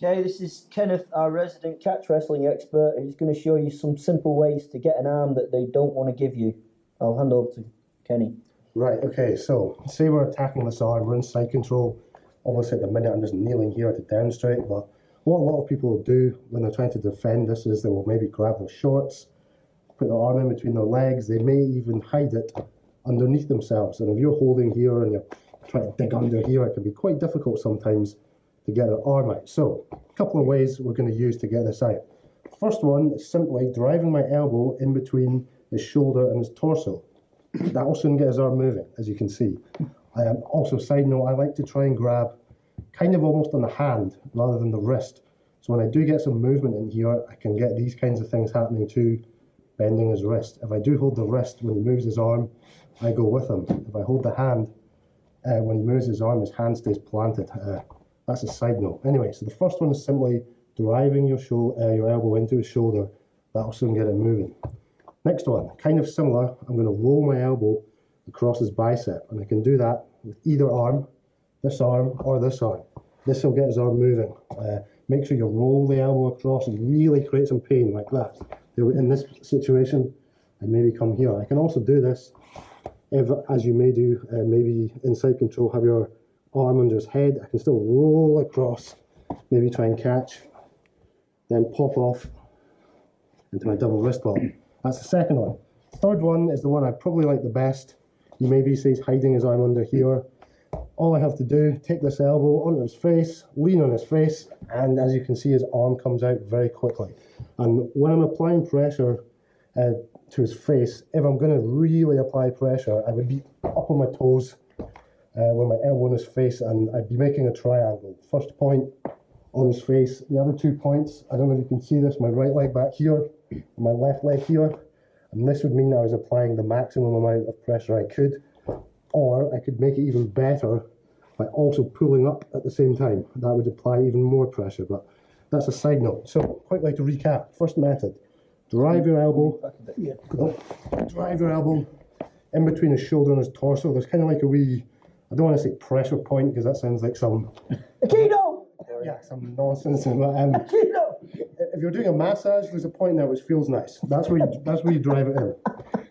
Okay, this is Kenneth, our resident catch wrestling expert. He's going to show you some simple ways to get an arm that they don't want to give you. I'll hand over to Kenny. Right, okay, so say we're attacking this arm, we're in side control. Obviously at the minute I'm just kneeling here to demonstrate, but what a lot of people will do when they're trying to defend this is they will maybe grab their shorts, put their arm in between their legs, they may even hide it underneath themselves. And if you're holding here and you're trying to dig under here, it can be quite difficult sometimes to get their arm out. So, a couple of ways we're going to use to get this out. First one is simply driving my elbow in between his shoulder and his torso. That will soon get his arm moving, as you can see. Also, side note, I like to try and grab kind of almost on the hand rather than the wrist. So when I do get some movement in here, I can get these kinds of things happening too, bending his wrist. If I do hold the wrist when he moves his arm, I go with him. If I hold the hand, when he moves his arm, his hand stays planted. That's a side note. Anyway, so the first one is simply driving your elbow into his shoulder. That'll soon get it moving. Next one, kind of similar. I'm going to roll my elbow across his bicep, and I can do that with either arm, or this arm. This will get his arm moving. Make sure you roll the elbow across and really create some pain like that. In this situation, and maybe come here. I can also do this if, as you may do, maybe in side control, have your arm under his head. I can still roll across, maybe try and catch, then pop off into my double wrist lock. That's the second one. Third one is the one I probably like the best. You maybe see he's hiding his arm under here. All I have to do, take this elbow onto his face, lean on his face, and as you can see, his arm comes out very quickly. And when I'm applying pressure to his face, if I'm going to really apply pressure, I would be up on my toes with my elbow on his face, and I'd be making a triangle. First point on his face, the other 2 points, I don't know if you can see this, my right leg back here, and my left leg here. And this would mean I was applying the maximum amount of pressure I could, or I could make it even better by also pulling up at the same time. That would apply even more pressure, but that's a side note. So, quite like to recap. First method, drive your elbow in between his shoulder and his torso. There's kind of like a wee, I don't want to say pressure point because that sounds like some... Aikido! Yeah, some nonsense. If you're doing a massage, there's a point there which feels nice. That's where you drive it in.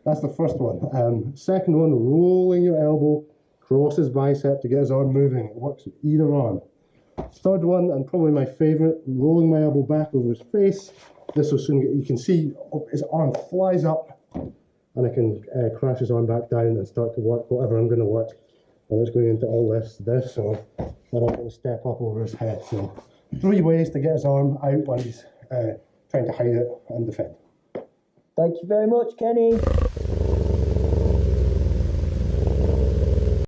That's the first one. Second one, rolling your elbow across his bicep to get his arm moving. It works with either arm. Third one, and probably my favorite, rolling my elbow back over his face. This will soon get, you can see his arm flies up, and I can crash his arm back down and start to work whatever I'm going to work. And it's going into all this, or then I'm going to step up over his head. So 3 ways to get his arm out when he's trying to hide it and defend. Thank you very much, Kenny.